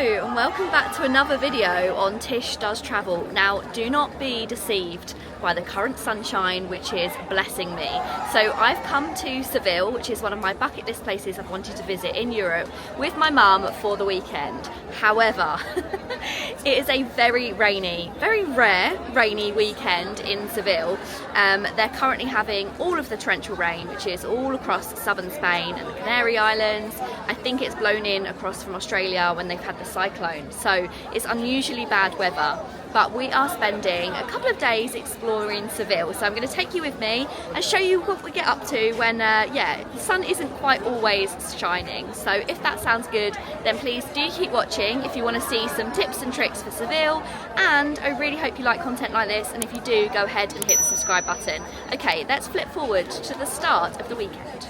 And welcome back to another video on Tish Does Travel. Now, do not be deceived by the current sunshine, which is blessing me. So I've come to Seville, which is one of my bucket list places I've wanted to visit in Europe, with my mum for the weekend. However, it is a very rainy, very rare rainy weekend in Seville. They're currently having all of the torrential rain, which is all across southern Spain and the Canary Islands. I think it's blown in across from Australia when they've had the cyclone. So it's unusually bad weather. But we are spending a couple of days exploring Seville. So I'm going to take you with me and show you what we get up to when, the sun isn't quite always shining. So if that sounds good, then please do keep watching if you want to see some tips and tricks for Seville. And I really hope you like content like this. And if you do, go ahead and hit the subscribe button. Okay, let's flip forward to the start of the weekend.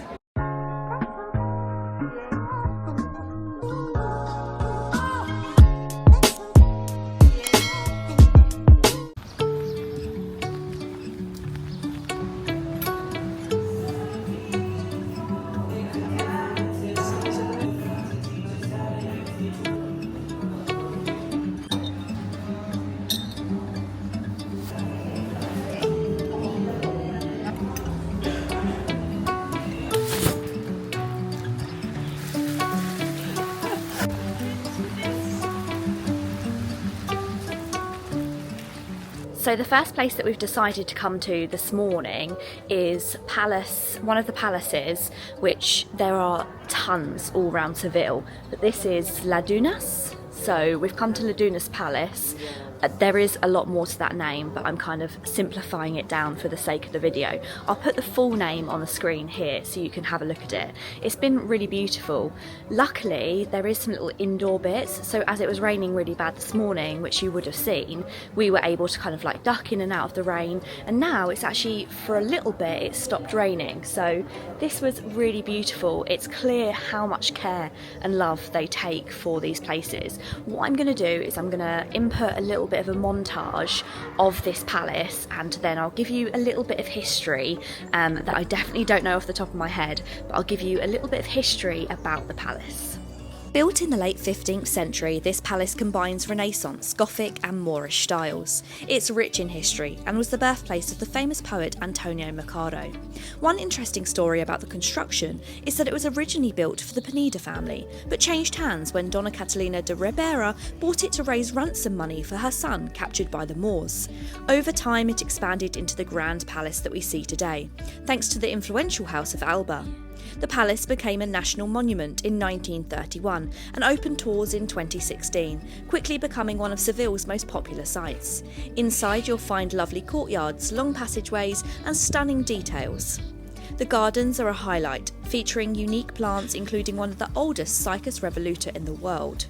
So the first place that we've decided to come to this morning is one of the palaces, which there are tons all around Seville, but this is La Dueñas. So we've come to La Dueñas Palace. There is a lot more to that name, but I'm kind of simplifying it down for the sake of the video. I'll put the full name on the screen here so you can have a look at it. It's been really beautiful. Luckily, there is some little indoor bits, so as it was raining really bad this morning, which you would have seen, we were able to kind of like duck in and out of the rain, and now it's actually, for a little bit, it stopped raining. So this was really beautiful. It's clear how much care and love they take for these places. What I'm going to do is I'm going to input a little bit of a montage of this palace, and then I'll give you a little bit of history that I definitely don't know off the top of my head, but I'll give you a little bit of history about the palace. Built in the late 15th century, this palace combines Renaissance, Gothic and Moorish styles. It's rich in history and was the birthplace of the famous poet Antonio Machado. One interesting story about the construction is that it was originally built for the Pineda family, but changed hands when Donna Catalina de Ribera bought it to raise ransom money for her son captured by the Moors. Over time, it expanded into the grand palace that we see today, thanks to the influential House of Alba. The palace became a national monument in 1931 and opened tours in 2016, quickly becoming one of Seville's most popular sites. Inside you'll find lovely courtyards, long passageways and stunning details. The gardens are a highlight, featuring unique plants including one of the oldest Cycas revoluta in the world.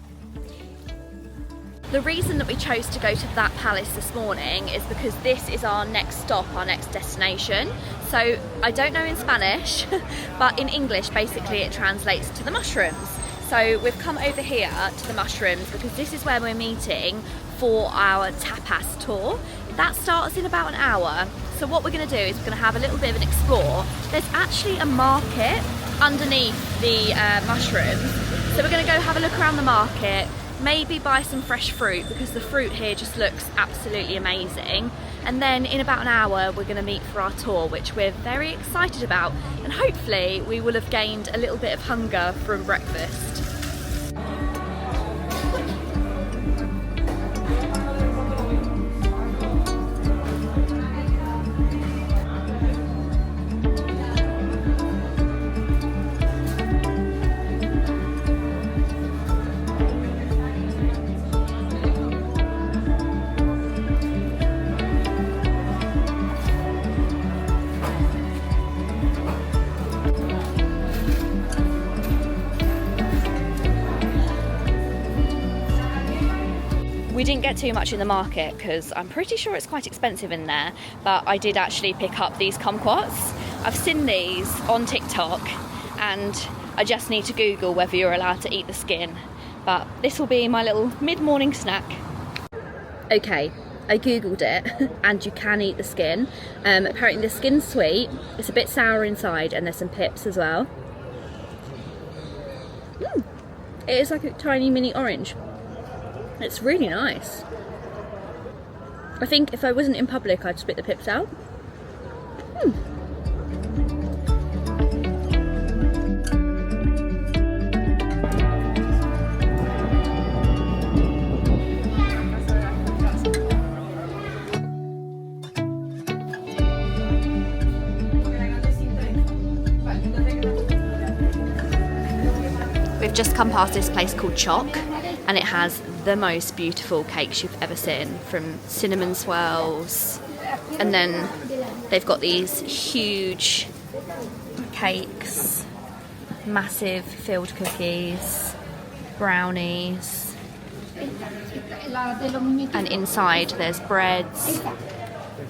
The reason that we chose to go to that palace this morning is because this is our next stop, our next destination. So I don't know in Spanish, but in English basically it translates to the mushrooms. So we've come over here to the mushrooms because this is where we're meeting for our tapas tour. That starts in about an hour. So what we're going to do is we're going to have a little bit of an explore. There's actually a market underneath the mushrooms. So we're going to go have a look around the market, maybe buy some fresh fruit because the fruit here just looks absolutely amazing. And then in about an hour we're going to meet for our tour, which we're very excited about, and hopefully we will have gained a little bit of hunger from breakfast. We didn't get too much in the market because I'm pretty sure it's quite expensive in there, but I did actually pick up these kumquats. I've seen these on TikTok and I just need to Google whether you're allowed to eat the skin, but this will be my little mid-morning snack. Okay, I googled it and you can eat the skin. Apparently the skin's sweet, it's a bit sour inside and there's some pips as well. It is like a tiny mini orange. It's really nice. I think if I wasn't in public, I'd spit the pips out. We've just come past this place called Choc, and it has the most beautiful cakes you've ever seen, from cinnamon swirls, and then they've got these huge cakes, massive filled cookies, brownies, and inside there's breads.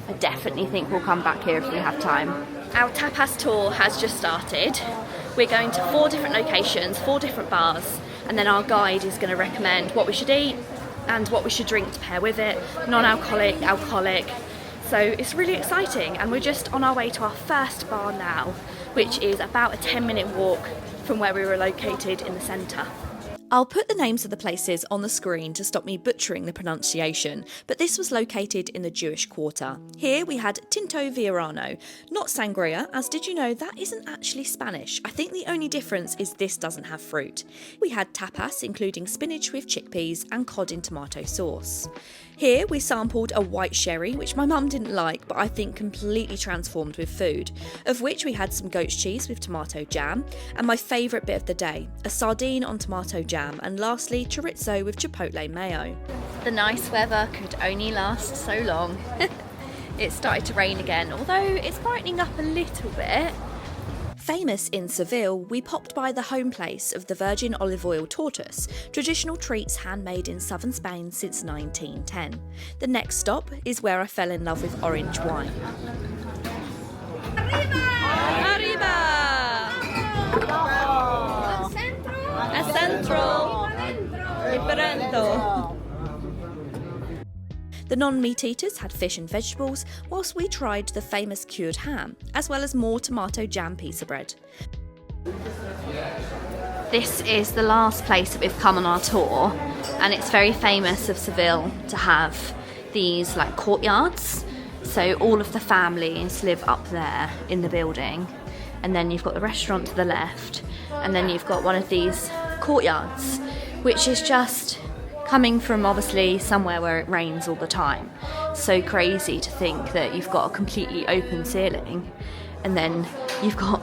I definitely think we'll come back here if we have time. Our tapas tour has just started. We're going to 4 different locations, 4 different bars, and then our guide is going to recommend what we should eat and what we should drink to pair with it, non-alcoholic, alcoholic. So it's really exciting, and we're just on our way to our first bar now, which is about a 10-minute walk from where we were located in the centre. I'll put the names of the places on the screen to stop me butchering the pronunciation, but this was located in the Jewish quarter. Here we had Tinto Verano, not sangria, as did you know that isn't actually Spanish. I think the only difference is this doesn't have fruit. We had tapas, including spinach with chickpeas and cod in tomato sauce. Here we sampled a white sherry, which my mum didn't like, but I think completely transformed with food, of which we had some goat's cheese with tomato jam, and my favourite bit of the day, a sardine on tomato jam, and lastly chorizo with chipotle mayo. The nice weather could only last so long. It started to rain again, although it's brightening up a little bit. Famous in Seville, we popped by the home place of the virgin olive oil tortoise, traditional treats handmade in southern Spain since 1910. The next stop is where I fell in love with orange wine. Arriba! Al centro! Esperanto! The non-meat eaters had fish and vegetables, whilst we tried the famous cured ham, as well as more tomato jam pizza bread. This is the last place that we've come on our tour, and it's very famous of Seville to have these like courtyards. So all of the families live up there in the building, and then you've got the restaurant to the left, and then you've got one of these courtyards, which is just coming from obviously somewhere where it rains all the time. So crazy to think that you've got a completely open ceiling, and then you've got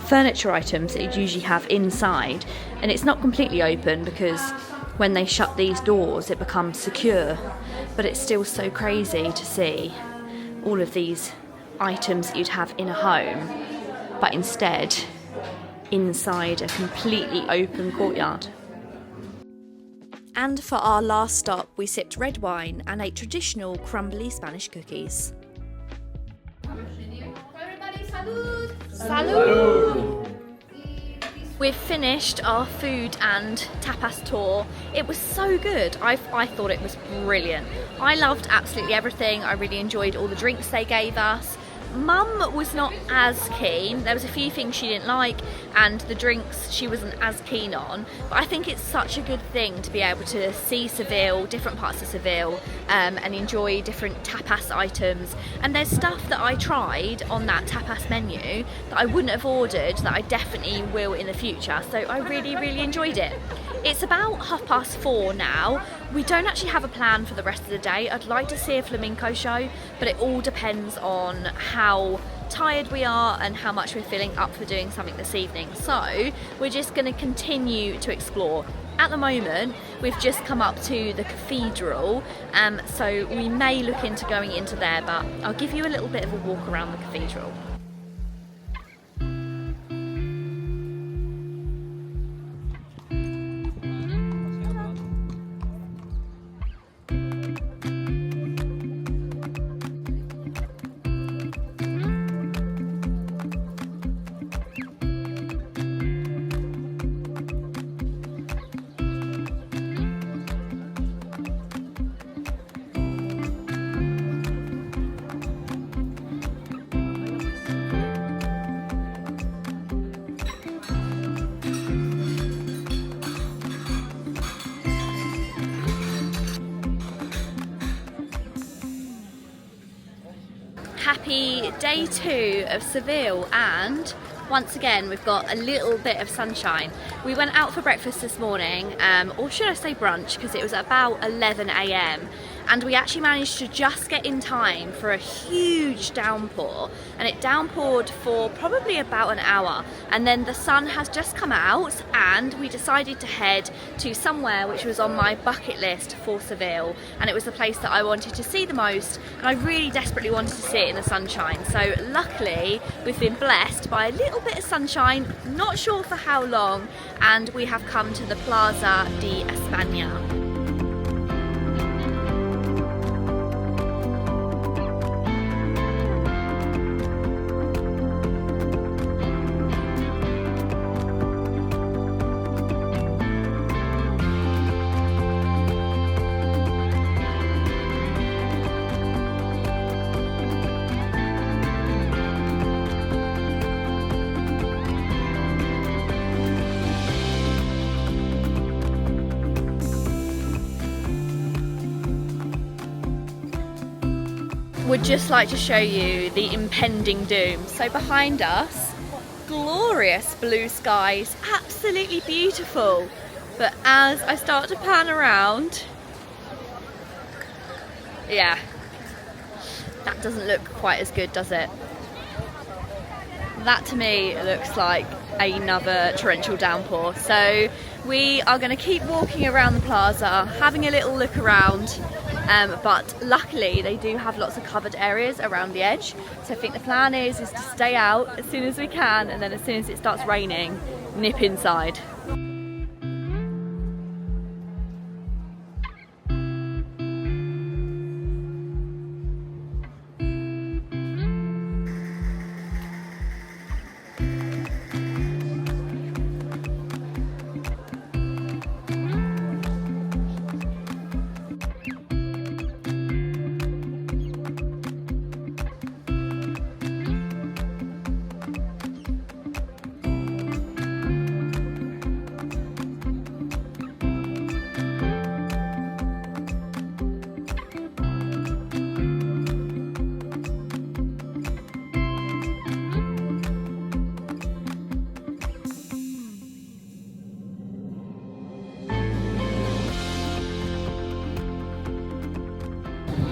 furniture items that you'd usually have inside, and it's not completely open because when they shut these doors it becomes secure, but it's still so crazy to see all of these items that you'd have in a home, but instead inside a completely open courtyard. And for our last stop, we sipped red wine and ate traditional crumbly Spanish cookies. Everybody, salud! Salud! We've finished our food and tapas tour. It was so good. I thought it was brilliant. I loved absolutely everything. I really enjoyed all the drinks they gave us. Mum was not as keen. There was a few things she didn't like, and the drinks she wasn't as keen on, but I think it's such a good thing to be able to see Seville, different parts of Seville, and enjoy different tapas items. And there's stuff that I tried on that tapas menu that I wouldn't have ordered that I definitely will in the future, so I really enjoyed it. It's about 4:30 now. We don't actually have a plan for the rest of the day. I'd like to see a flamenco show, but it all depends on how tired we are and how much we're feeling up for doing something this evening. So we're just going to continue to explore. At the moment, we've just come up to the cathedral, so we may look into going into there, but I'll give you a little bit of a walk around the cathedral. Happy day 2 of Seville, and once again we've got a little bit of sunshine. We went out for breakfast this morning, or should I say brunch, because it was about 11 AM, and we actually managed to just get in time for a huge downpour, and it downpoured for probably about an hour, and then the sun has just come out and we decided to head to somewhere which was on my bucket list for Seville, and it was the place that I wanted to see the most, and I really desperately wanted to see it in the sunshine. So luckily we've been blessed by a little bit of sunshine, not sure for how long, and we have come to the Plaza de España. Would just like to show you the impending doom. So behind us, glorious blue skies, absolutely beautiful. But as I start to pan around, yeah, that doesn't look quite as good, does it? That to me looks like another torrential downpour. So we are going to keep walking around the plaza, having a little look around. But luckily they do have lots of covered areas around the edge, so I think the plan is to stay out as soon as we can, and then as soon as it starts raining, nip inside.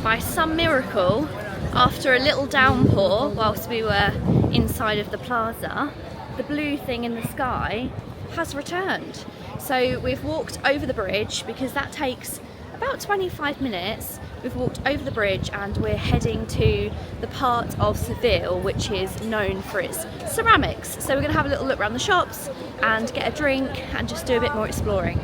By some miracle, after a little downpour whilst we were inside of the plaza, the blue thing in the sky has returned. So we've walked over the bridge, because that takes about 25 minutes. We've walked over the bridge and we're heading to the part of Seville which is known for its ceramics. So we're going to have a little look around the shops and get a drink and just do a bit more exploring.